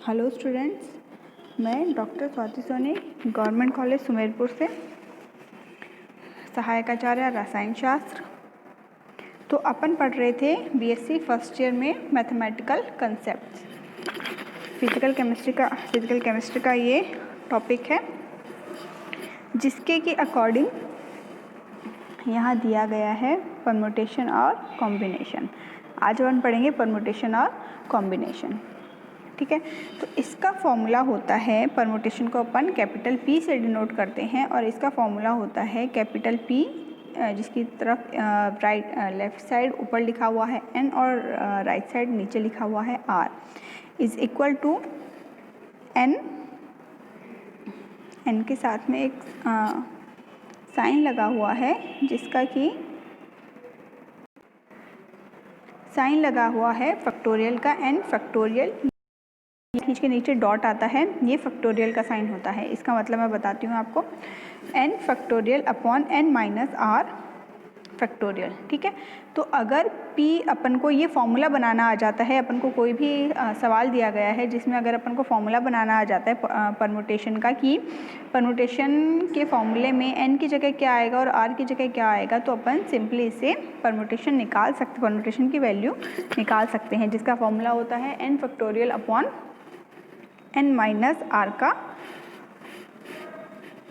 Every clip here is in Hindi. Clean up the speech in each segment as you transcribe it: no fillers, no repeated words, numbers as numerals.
हेलो स्टूडेंट्स, मैं doctor Swati Soni government college Sumerpur से सहायक आचार्य रसायन शास्त्र। तो अपन पढ़ रहे थे बीएससी फर्स्ट ईयर में मैथमेटिकल कंसेप्ट्स। फिजिकल केमिस्ट्री का ये टॉपिक है, जिसके की अकॉर्डिंग यहाँ दिया गया है परम्यूटेशन और कॉम्बिनेशन। आज अपन पढ़ेंगे परम्यूटेशन और कॉम्बिनेशन। ठीक है, तो इसका फॉर्मूला होता है, परम्यूटेशन को अपन कैपिटल P से डिनोट करते हैं और इसका फॉर्मूला होता है कैपिटल P जिसकी तरफ लेफ्ट साइड ऊपर लिखा हुआ है N और राइट साइड नीचे लिखा हुआ है R is equal to N के साथ में एक साइन लगा हुआ है, जिसका कि साइन लगा हुआ है फैक्टोरियल का N फैक्टोरियल, खींच के नीचे डॉट आता है, ये फैक्टोरियल का साइन होता है। इसका मतलब मैं बताती हूँ आपको, n factorial upon n minus r factorial. ठीक है, तो अगर p अपन को ये फॉर्मूला बनाना आ जाता है, अपन को कोई भी सवाल दिया गया है जिसमें अगर अपन को फॉर्मूला बनाना आ जाता है परम्यूटेशन का, कि परम्यूटेशन के फॉर्मूले में n की जगह क्या आएगा और r की जगह क्या आएगा, तो अपन सिंपली इसे परम्यूटेशन निकाल सकते, परम्यूटेशन की वैल्यू निकाल सकते हैं, जिसका फॉर्मूला होता है n factorial upon n minus r का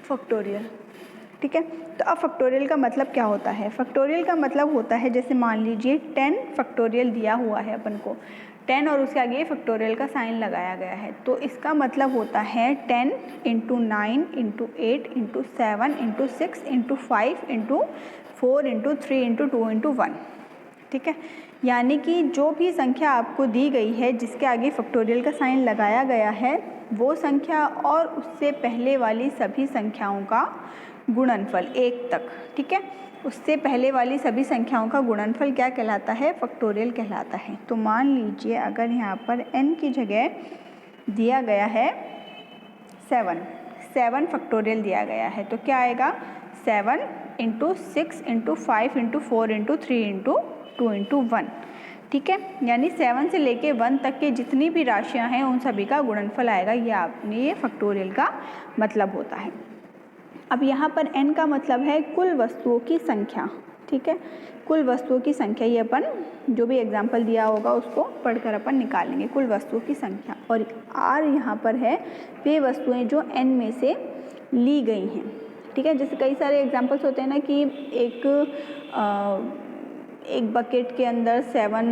फैक्टोरियल। ठीक है, तो अब फैक्टोरियल का मतलब क्या होता है? फैक्टोरियल का मतलब होता है, जैसे मान लीजिए 10 फैक्टोरियल दिया हुआ है अपन को, 10 और उसके आगे फैक्टोरियल का साइन लगाया गया है, तो इसका मतलब होता है 10 into 9 into 8 into 7 into 6 into 5 into 4 into 3 into 2 into 1। ठीक है, यानी कि जो भी संख्या आपको दी गई है जिसके आगे फैक्टोरियल का साइन लगाया गया है, वो संख्या और उससे पहले वाली सभी संख्याओं का गुणनफल 1 तक। ठीक है, उससे पहले वाली सभी संख्याओं का गुणनफल क्या कहलाता है? फैक्टोरियल कहलाता है। तो मान लीजिए अगर यहाँ पर n की जगह दिया गया है 7 फैक्टोरियल दिया गया है, तो क्या आएगा? 7 into 6 into 5 into 4 into 3 into 2 into 1। ठीक है, यानी 7 से लेके 1 तक के जितनी भी राशियां हैं उन सभी का गुणनफल आएगा। ये फैक्टोरियल का मतलब होता है। अब यहाँ पर n का मतलब है कुल वस्तुओं की संख्या। ठीक है, कुल वस्तुओं की संख्या, ये अपन जो भी एग्जाम्पल दिया होगा उसको पढ़कर अपन निकालेंगे, कुल वस्तुओं की संख्या। और r यहाँ पर है वे वस्तुएं जो n में से ली गई हैं। ठीक है, जैसे कई सारे एग्जाम्पल्स होते हैं ना, कि एक बकेट के अंदर 7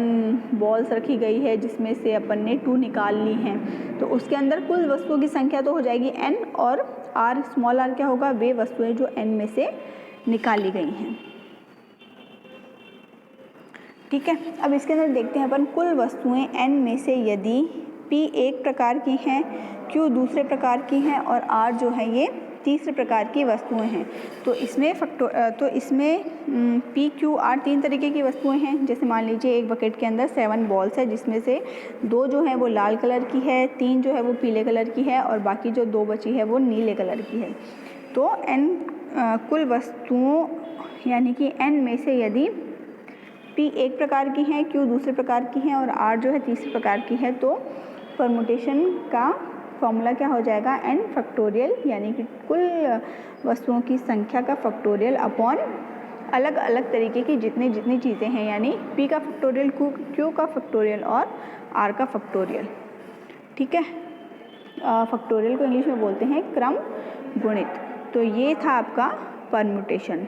बॉल्स रखी गई है जिसमें से अपन ने 2 निकाल ली हैं, तो उसके अंदर कुल वस्तुओं की संख्या तो हो जाएगी n, और r स्मॉल r क्या होगा? वे वस्तुएं जो n में से निकाली गई हैं। ठीक है, अब इसके अंदर देखते हैं अपन, कुल वस्तुएं n में से यदि p एक प्रकार की हैं, q दूसरे प्रकार की हैं और r जो है ये तीसरे प्रकार की वस्तुएं हैं, तो इसमें p q r 3 तरीके की वस्तुएं हैं। जैसे मान लीजिए एक बकेट के अंदर 7 बॉल्स है, जिसमें से 2 जो है वो लाल कलर की है, 3 जो है वो पीले कलर की है और बाकी जो 2 बची है वो नीले कलर की है। तो n कुल वस्तुओं यानी कि n में से यदि p एक प्रकार की हैं, q दूसरे प्रकार की हैं और r जो है तीसरे प्रकार की है, तो परम्यूटेशन का फॉर्मूला क्या हो जाएगा? n फैक्टोरियल, यानी कि कुल वस्तुओं की संख्या का फैक्टोरियल अपॉन अलग अलग तरीके की जितनी चीज़ें हैं, यानी p का फैक्टोरियल, q का फैक्टोरियल और r का फैक्टोरियल। ठीक है, फैक्टोरियल को इंग्लिश में बोलते हैं क्रम गुणित। तो ये था आपका परम्यूटेशन।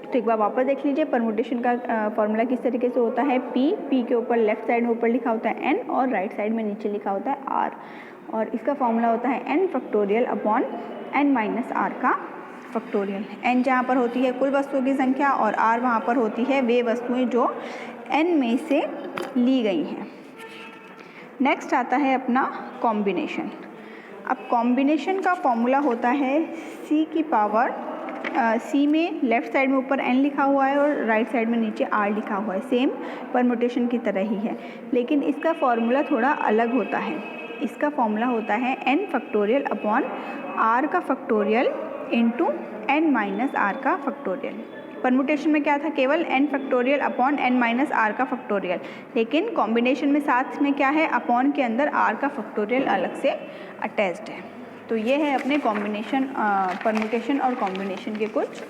तो एक बार वापस देख लीजिए, परम्यूटेशन का फॉर्मूला किस तरीके से होता है? p के ऊपर लेफ्ट साइड में ऊपर लिखा होता है n और राइट साइड में नीचे लिखा होता है r, और इसका फॉर्मूला होता है n factorial upon n minus r का फैक्टोरियल। n जहाँ पर होती है कुल वस्तुओं की संख्या और r वहाँ पर होती है वे वस्तुएं जो n में से ली गई हैं। नेक्स्ट आता है अपना कॉम्बिनेशन। अब कॉम्बिनेशन का फॉर्मूला होता है c की पावर c में लेफ्ट साइड में ऊपर n लिखा हुआ है और राइट साइड में नीचे r लिखा हुआ है, सेम परम्यूटेशन की तरह ही है, लेकिन इसका फॉर्मूला थोड़ा अलग होता है। इसका फॉर्मूला होता है n फैक्टोरियल अपॉन r का factorial into n minus r का फैक्टोरियल। परमुटेशन में क्या था, केवल n factorial upon n minus R का फैक्टोरियल, लेकिन कॉम्बिनेशन में साथ में क्या है, अपॉन के अंदर r का फैक्टोरियल अलग से अटैच्ड है। तो ये है अपने कॉम्बिनेशन, परमुटेशन और कॉम्बिनेशन के कुछ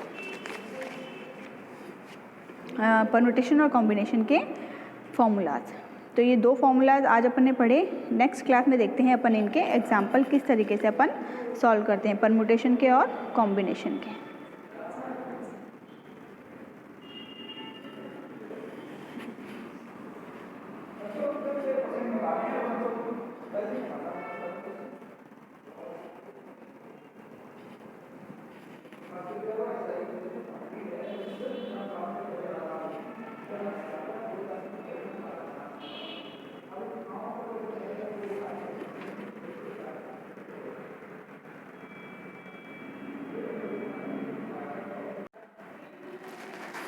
परमुटेशन और कॉम्बिनेशन के फॉर्मूलाज। तो ये 2 फॉर्मूलाज आज अपन ने पढ़े। नेक्स्ट क्लास में देखते हैं अपन इनके एग्जाम्पल किस तरीके से अपन सॉल्व करते हैं, परमुटेशन के और कॉम्बिनेशन के।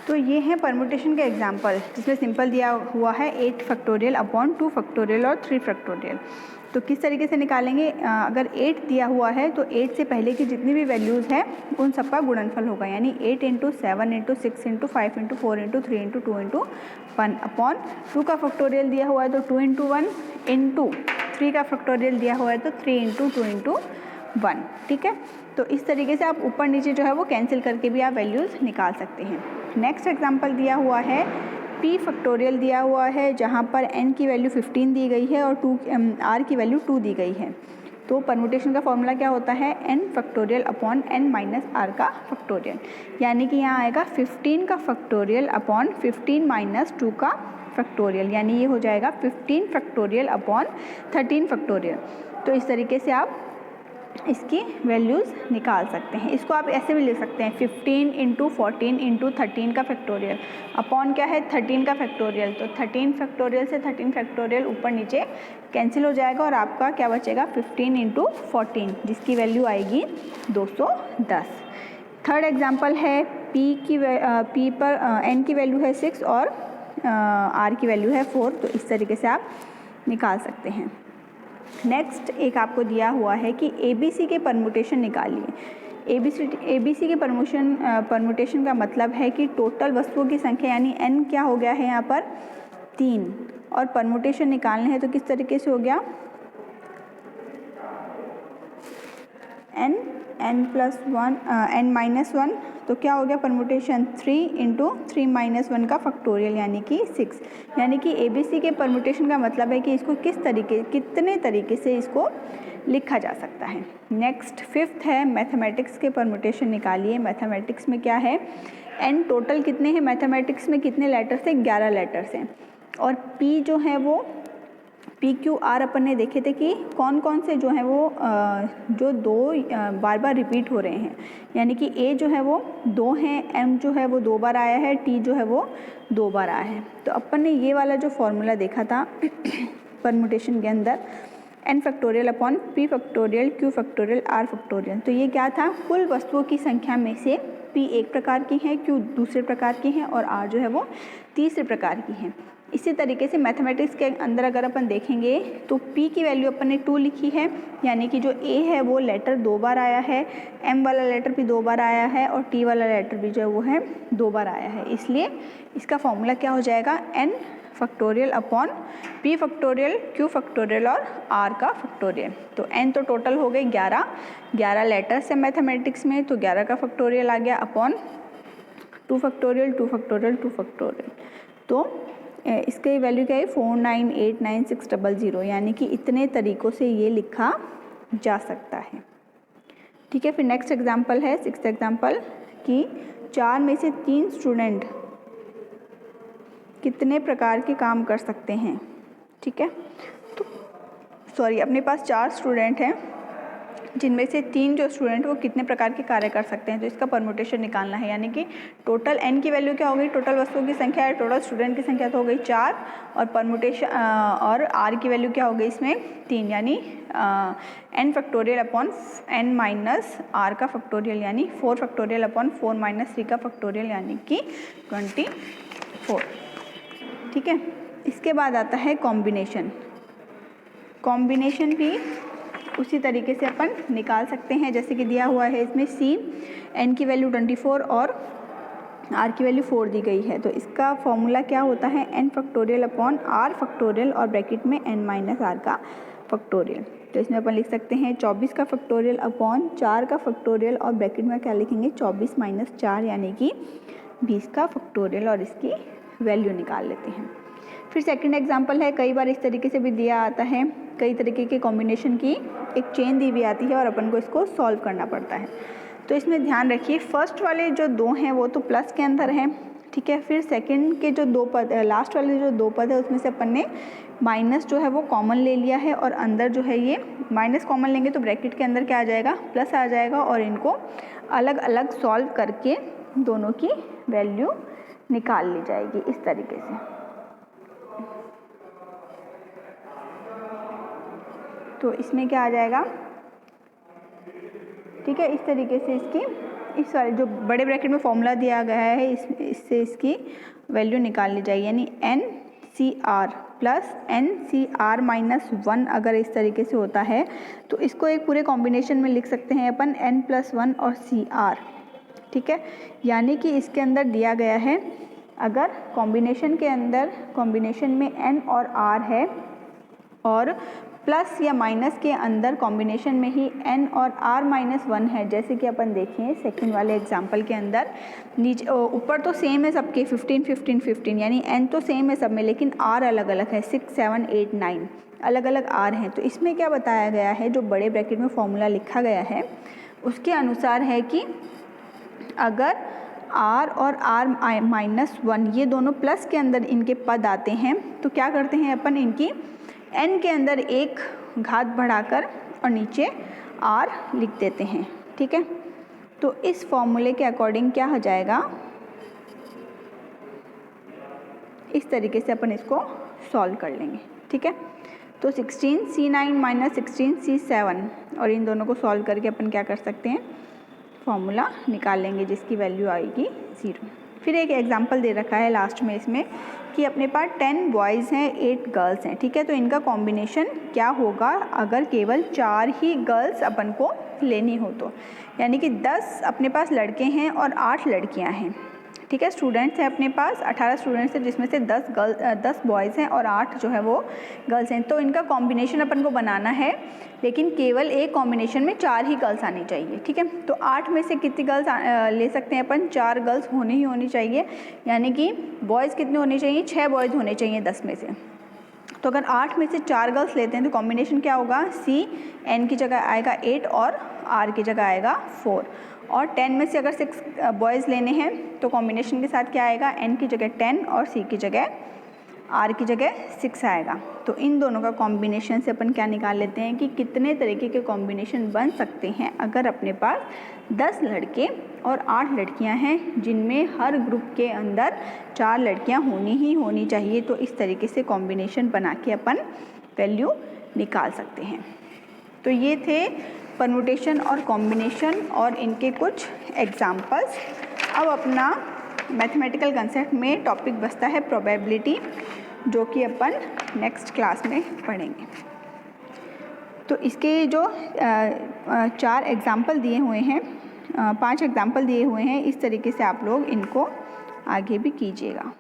तो ये है परमुटेशन के एग्जाम्पल, जिसमें सिंपल दिया हुआ है 8 फैक्टोरियल अपॉन 2 फैक्टोरियल और 3 फैक्टोरियल। तो किस तरीके से निकालेंगे, अगर 8 दिया हुआ है तो 8 से पहले की जितनी भी वैल्यूज़ हैं उन सबका गुणनफल होगा, यानी 8 into 7 into 6 into 5 into 4 into 3 into 2 into 1 upon 2 का फैक्टोरियल दिया हुआ है तो 2 इंटू 1 इंटू 3 का फैक्टोरियल दिया हुआ है तो 3 इंटू 2 इंटू 1। ठीक है, तो इस तरीके से आप ऊपर नीचे जो है वो कैंसिल करके भी आप वैल्यूज़ निकाल सकते हैं। नेक्स्ट एग्जांपल दिया हुआ है p फैक्टोरियल दिया हुआ है, जहाँ पर n की वैल्यू 15 दी गई है और r की वैल्यू 2 दी गई है। तो परमुटेशन का फॉर्मूला क्या होता है, n factorial upon n minus r का फैक्टोरियल, यानी कि यहाँ आएगा 15 का फैक्टोरियल अपॉन 15 माइनस 2 का फैक्टोरियल, यानी ये हो जाएगा 15 फैक्टोरियल अपॉन 13 फैक्टोरियल। तो इस तरीके से आप इसकी वैल्यूज़ निकाल सकते हैं। इसको आप ऐसे भी ले सकते हैं 15 इंटू 14 इंटू 13 का फैक्टोरियल अपॉन क्या है 13 का फैक्टोरियल, तो 13 फैक्टोरियल से 13 फैक्टोरियल ऊपर नीचे कैंसिल हो जाएगा और आपका क्या बचेगा 15 इंटू 14, जिसकी वैल्यू आएगी 210। थर्ड एग्जांपल है p पर n की वैल्यू है 6 और r की वैल्यू है 4, तो इस तरीके से आप निकाल सकते हैं। नेक्स्ट एक आपको दिया हुआ है कि ABC के परमुटेशन निकालिए। ABC के परमुटेशन का मतलब है कि टोटल वस्तुओं की संख्या, यानी n क्या हो गया है यहाँ पर 3, और परमुटेशन निकालने हैं तो किस तरीके से हो गया n प्लस 1 n माइनस 1, तो क्या हो गया परमुटेशन 3 इंटू 3 माइनस 1 का फैक्टोरियल, यानी कि 6। यानी कि ABC के परमुटेशन का मतलब है कि इसको कितने तरीके से इसको लिखा जा सकता है। नेक्स्ट फिफ्थ है मैथमेटिक्स के परमुटेशन निकालिए। मैथमेटिक्स में क्या है, n टोटल कितने हैं मैथमेटिक्स में, कितने लेटर्स हैं 11 लेटर्स हैं, और P जो है वो PQR अपन ने देखे थे कि कौन कौन से जो हैं वो जो 2 बार बार रिपीट हो रहे हैं, यानी कि A जो है वो 2 हैं, M जो है वो 2 बार आया है, T जो है वो 2 बार आया है। तो अपन ने ये वाला जो फॉर्मूला देखा था परमुटेशन के अंदर n factorial upon p factorial q factorial r factorial, तो ये क्या था, कुल वस्तुओं की संख्या में से p एक प्रकार की है, q दूसरे प्रकार की है और r जो है वो तीसरे प्रकार की है। इसी तरीके से मैथमेटिक्स के अंदर अगर अपन देखेंगे तो p की वैल्यू अपन ने 2 लिखी है, यानी कि जो a है वो लेटर 2 बार आया है, m वाला लेटर भी 2 बार आया है और t वाला लेटर भी जो है वो है 2 बार आया है, इसलिए इसका फॉर्मूला क्या हो जाएगा n factorial upon p factorial q factorial और r का फैक्टोरियल। तो n तो टोटल हो गए 11 लेटर्स है मैथमेटिक्स में, तो 11 का फैक्टोरियल आ गया अपॉन 2 फैक्टोरियल 2 फैक्टोरियल 2 फैक्टोरियल, तो इसकी वैल्यू क्या है 4989600, यानी कि इतने तरीक़ों से ये लिखा जा सकता है। ठीक है, फिर नेक्स्ट एग्जांपल है 6th एग्जांपल कि 4 में से 3 स्टूडेंट कितने प्रकार के काम कर सकते हैं। ठीक है, तो सॉरी अपने पास 4 स्टूडेंट हैं, जिनमें से 3 जो स्टूडेंट वो कितने प्रकार के कार्य कर सकते हैं, तो इसका परमुटेशन निकालना है। यानी कि टोटल n की वैल्यू क्या हो गई, टोटल वस्तुओं की संख्या है, टोटल स्टूडेंट की संख्या तो हो गई 4, और परमुटेशन और r की वैल्यू क्या हो गई इसमें 3, यानी n factorial upon n minus r का फैक्टोरियल, यानी 4 फैक्टोरियल अपॉन 4 माइनस 3 का फैक्टोरियल, यानी कि 24। ठीक है, इसके बाद आता है कॉम्बिनेशन। कॉम्बिनेशन भी उसी तरीके से अपन निकाल सकते हैं, जैसे कि दिया हुआ है इसमें C n की वैल्यू 24 और आर की वैल्यू 4 दी गई है, तो इसका फॉर्मूला क्या होता है, n factorial upon r factorial और ब्रैकेट में n माइनस आर का फैक्टोरियल। तो इसमें अपन लिख सकते हैं 24 का फैक्टोरियल अपॉन 4 का फैक्टोरियल और ब्रैकेट में क्या लिखेंगे 24 माइनस 4 यानी कि 20 का फैक्टोरियल और इसकी वैल्यू निकाल लेते हैं। फिर सेकंड एग्जांपल है, कई बार इस तरीके से भी दिया आता है, कई तरीके के कॉम्बिनेशन की एक चेन दी हुई आती है और अपन को इसको सॉल्व करना पड़ता है। तो इसमें ध्यान रखिए फर्स्ट वाले जो दो हैं वो तो प्लस के अंदर हैं, ठीक है। फिर सेकंड के जो दो पद, लास्ट वाले जो दो पद है उसमें से अपन ने माइनस जो है वो कॉमन ले लिया है और अंदर जो है ये माइनस कॉमन लेंगे तो ब्रैकेट के अंदर क्या आ जाएगा, प्लस आ जाएगा और इनको अलग अलग सॉल्व करके दोनों की वैल्यू निकाल ली जाएगी इस तरीके से। तो इसमें क्या आ जाएगा, ठीक है, इस तरीके से इसकी इस वाले जो बड़े ब्रैकेट में फॉर्मूला दिया गया है इससे इसकी वैल्यू निकाल ली जाएगी, यानी N C R plus N C R minus 1 अगर इस तरीके से होता है तो इसको एक पूरे कॉम्बिनेशन में लिख सकते हैं अपन n प्लस 1 और सी आर, ठीक है। यानी कि इसके अंदर दिया गया है अगर कॉम्बिनेशन के अंदर कॉम्बिनेशन में n और r है और प्लस या माइनस के अंदर कॉम्बिनेशन में ही n और r माइनस 1 है, जैसे कि अपन देखें सेकंड वाले एग्जांपल के अंदर नीचे ऊपर तो सेम है सबके 15 15 15 यानी n तो सेम है सब में लेकिन r अलग अलग है 6 7 8 9 अलग अलग r हैं। तो इसमें क्या बताया गया है, जो बड़े ब्रैकेट में फॉर्मूला लिखा गया है उसके अनुसार है कि अगर r और r माइनस 1 ये दोनों प्लस के अंदर इनके पद आते हैं तो क्या करते हैं अपन इनकी n के अंदर एक घात बढ़ाकर और नीचे r लिख देते हैं, ठीक है। तो इस फॉर्मूले के अकॉर्डिंग क्या हो जाएगा, इस तरीके से अपन इसको सॉल्व कर लेंगे, ठीक है। तो 16c9 माइनस 16c7 और इन दोनों को सॉल्व करके अपन क्या कर सकते हैं, फॉर्मूला निकाल लेंगे जिसकी वैल्यू आएगी 0। फिर एक एग्जांपल दे रखा है लास्ट में इसमें कि अपने पास 10 बॉयज़ हैं 8 गर्ल्स हैं, ठीक है। तो इनका कॉम्बिनेशन क्या होगा अगर केवल 4 ही गर्ल्स अपन को लेनी हो तो, यानी कि 10 अपने पास लड़के हैं और 8 लड़कियां हैं, ठीक है। स्टूडेंट्स हैं अपने पास 18 स्टूडेंट्स हैं जिसमें से 10 बॉयज़ हैं और 8 जो है वो गर्ल्स हैं। तो इनका कॉम्बिनेशन अपन को बनाना है लेकिन केवल एक कॉम्बिनेशन में 4 ही गर्ल्स आनी चाहिए, ठीक है। तो 8 में से कितनी गर्ल्स ले सकते हैं अपन, 4 गर्ल्स होनी चाहिए, यानी कि बॉयज़ कितने होने चाहिए, 6 बॉयज़ होने चाहिए 10 में से। तो अगर 8 में से 4 गर्ल्स लेते हैं तो कॉम्बिनेशन क्या होगा, सी एन की जगह आएगा 8 और आर की जगह आएगा 4 और 10 में से अगर 6 बॉयज़ लेने हैं तो कॉम्बिनेशन के साथ क्या आएगा, n की जगह 10 और c की जगह r की जगह 6 आएगा। तो इन दोनों का कॉम्बिनेशन से अपन क्या निकाल लेते हैं कि कितने तरीके के कॉम्बिनेशन बन सकते हैं अगर अपने पास 10 लड़के और 8 लड़कियां हैं जिनमें हर ग्रुप के अंदर 4 लड़कियां होनी चाहिए। तो इस तरीके से कॉम्बिनेशन बना के अपन वैल्यू निकाल सकते हैं। तो ये थे परम्यूटेशन और कॉम्बिनेशन और इनके कुछ एग्जाम्पल्स। अब अपना मैथमेटिकल कंसेप्ट में टॉपिक बचता है प्रोबेबिलिटी, जो कि अपन नेक्स्ट क्लास में पढ़ेंगे। तो इसके जो 4 एग्जाम्पल दिए हुए हैं, 5 एग्जाम्पल दिए हुए हैं, इस तरीके से आप लोग इनको आगे भी कीजिएगा।